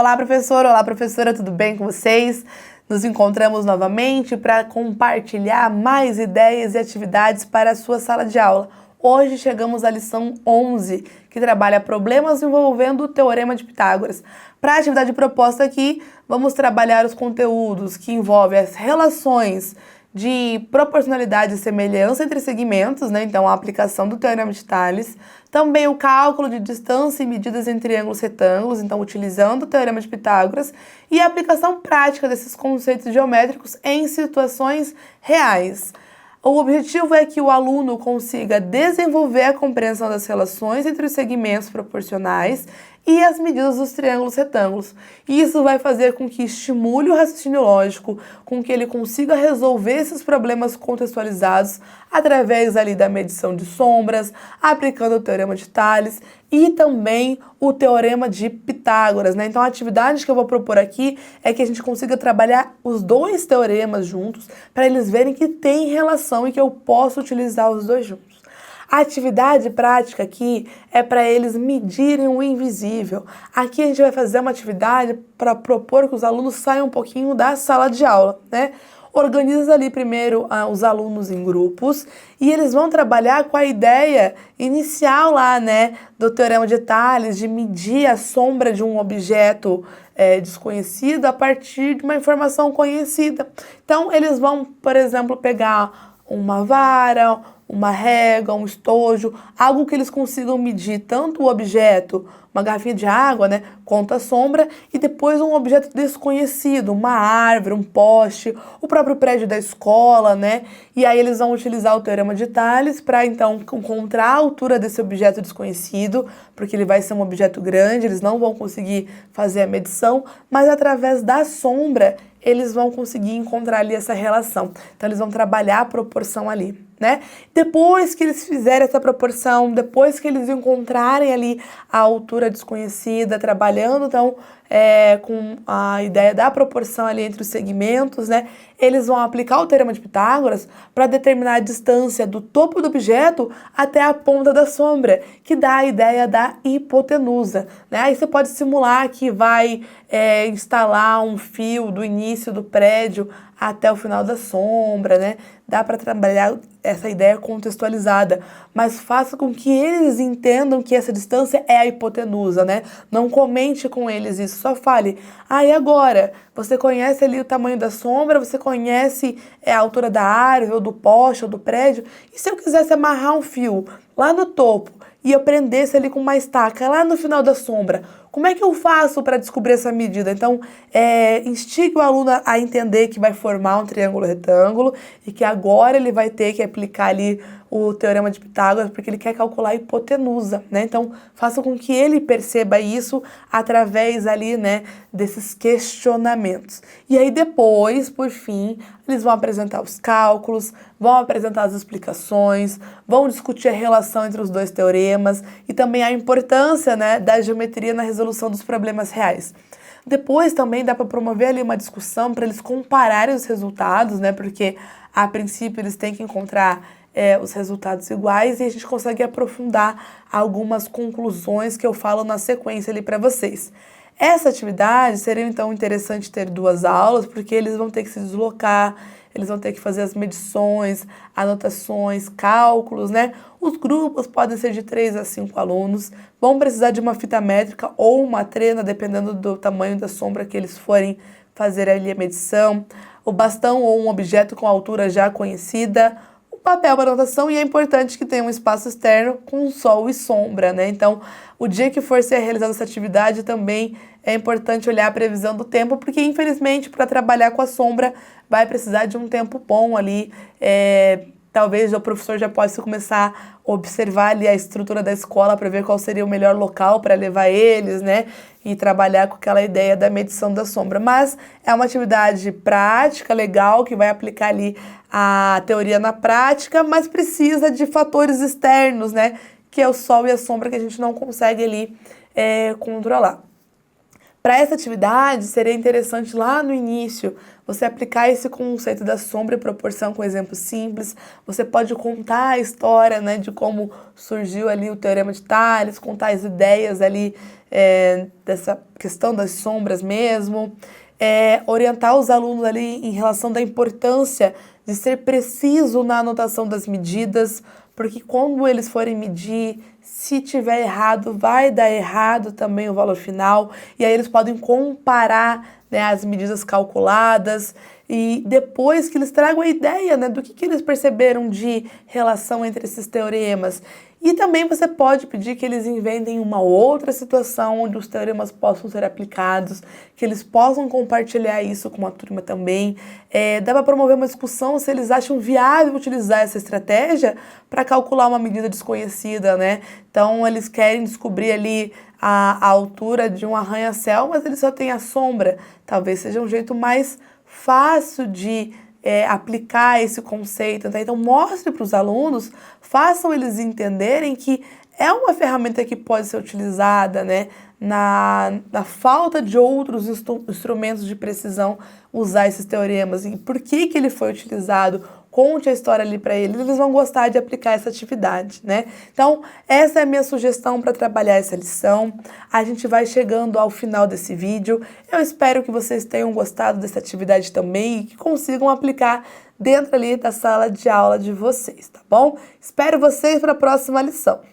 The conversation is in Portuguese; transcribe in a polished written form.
Olá, professora, tudo bem com vocês? Nos encontramos novamente para compartilhar mais ideias e atividades para a sua sala de aula. Hoje chegamos à lição 11, que trabalha problemas envolvendo o Teorema de Pitágoras. Para a atividade proposta aqui, vamos trabalhar os conteúdos que envolvem as relações de proporcionalidade e semelhança entre segmentos, né? Então, a aplicação do Teorema de Tales. Também o cálculo de distância e medidas em triângulos retângulos, então, utilizando o Teorema de Pitágoras. E a aplicação prática desses conceitos geométricos em situações reais. O objetivo é que o aluno consiga desenvolver a compreensão das relações entre os segmentos proporcionais e as medidas dos triângulos retângulos. Isso vai fazer com que estimule o raciocínio lógico, com que ele consiga resolver esses problemas contextualizados através ali da medição de sombras, aplicando o Teorema de Tales e também o Teorema de Pitágoras, né? Então a atividade que eu vou propor aqui é que a gente consiga trabalhar os dois teoremas juntos para eles verem que tem relação e que eu posso utilizar os dois juntos. A atividade prática aqui é para eles medirem o invisível. Aqui a gente vai fazer uma atividade para propor que os alunos saiam um pouquinho da sala de aula, né? Organiza ali primeiro os alunos em grupos e eles vão trabalhar com a ideia inicial lá, né, do Teorema de Tales, de medir a sombra de um objeto desconhecido a partir de uma informação conhecida. Então, eles vão, por exemplo, pegar uma vara, uma régua, um estojo, algo que eles consigam medir tanto o objeto, uma garrafinha de água, né, quanto a sombra, e depois um objeto desconhecido, uma árvore, um poste, o próprio prédio da escola, né, e aí eles vão utilizar o Teorema de Tales para, então, encontrar a altura desse objeto desconhecido, porque ele vai ser um objeto grande, eles não vão conseguir fazer a medição, mas através da sombra, eles vão conseguir encontrar ali essa relação. Então, eles vão trabalhar a proporção ali, né? Depois que eles fizerem essa proporção, depois que eles encontrarem ali a altura desconhecida, trabalhando, então, com a ideia da proporção ali entre os segmentos, né? Eles vão aplicar o Teorema de Pitágoras para determinar a distância do topo do objeto até a ponta da sombra, que dá a ideia da hipotenusa, né? Aí você pode simular que vai instalar um fio do início do prédio até o final da sombra, né? Dá para trabalhar essa ideia contextualizada, mas faça com que eles entendam que essa distância é a hipotenusa, né? Não comente com eles isso, só fale, e agora? Você conhece ali o tamanho da sombra, você conhece a altura da árvore, ou do poste, ou do prédio, e se eu quisesse amarrar um fio lá no topo, e eu prendesse ali com uma estaca lá no final da sombra, como é que eu faço para descobrir essa medida? Então, instigue o aluno a entender que vai formar um triângulo retângulo e que agora ele vai ter que aplicar ali o Teorema de Pitágoras porque ele quer calcular a hipotenusa, né? Então, faça com que ele perceba isso através ali, né, desses questionamentos. E aí depois, por fim, eles vão apresentar os cálculos, vão apresentar as explicações, vão discutir a relação entre os dois teoremas e também a importância, né, da geometria na resolução dos problemas reais. Depois também dá para promover ali uma discussão para eles compararem os resultados, né, porque a princípio eles têm que encontrar os resultados iguais e a gente consegue aprofundar algumas conclusões que eu falo na sequência ali para vocês. Essa atividade seria então interessante ter 2 aulas, porque eles vão ter que se deslocar, eles vão ter que fazer as medições, anotações, cálculos, né? Os grupos podem ser de 3 a 5 alunos, vão precisar de uma fita métrica ou uma trena, dependendo do tamanho da sombra que eles forem fazer ali a medição, o bastão ou um objeto com altura já conhecida, papel para anotação e é importante que tenha um espaço externo com sol e sombra, né? Então, o dia que for ser realizada essa atividade também é importante olhar a previsão do tempo, porque infelizmente para trabalhar com a sombra vai precisar de um tempo bom ali, talvez o professor já possa começar a observar ali a estrutura da escola para ver qual seria o melhor local para levar eles, né? E trabalhar com aquela ideia da medição da sombra. Mas é uma atividade prática, legal, que vai aplicar ali a teoria na prática, mas precisa de fatores externos, né? Que é o sol e a sombra que a gente não consegue ali controlar. Para essa atividade, seria interessante lá no início você aplicar esse conceito da sombra e proporção com exemplos simples. Você pode contar a história, né, de como surgiu ali o Teorema de Tales, contar as ideias ali dessa questão das sombras mesmo. Orientar os alunos ali em relação da importância de ser preciso na anotação das medidas, porque quando eles forem medir, se tiver errado, vai dar errado também o valor final, e aí eles podem comparar, né, as medidas calculadas, e depois que eles tragam a ideia, né, do que eles perceberam de relação entre esses teoremas. E também você pode pedir que eles inventem uma outra situação onde os teoremas possam ser aplicados, que eles possam compartilhar isso com a turma também. Dá para promover uma discussão se eles acham viável utilizar essa estratégia para calcular uma medida desconhecida, né? Então, eles querem descobrir ali a altura de um arranha-céu, mas eles só têm a sombra. Talvez seja um jeito mais fácil de aplicar esse conceito, tá? Então mostre para os alunos, façam eles entenderem que é uma ferramenta que pode ser utilizada, né, na falta de outros instrumentos de precisão, usar esses teoremas e por que ele foi utilizado. Conte a história ali para eles vão gostar de aplicar essa atividade, né? Então, essa é a minha sugestão para trabalhar essa lição. A gente vai chegando ao final desse vídeo. Eu espero que vocês tenham gostado dessa atividade também e que consigam aplicar dentro ali da sala de aula de vocês, tá bom? Espero vocês para a próxima lição.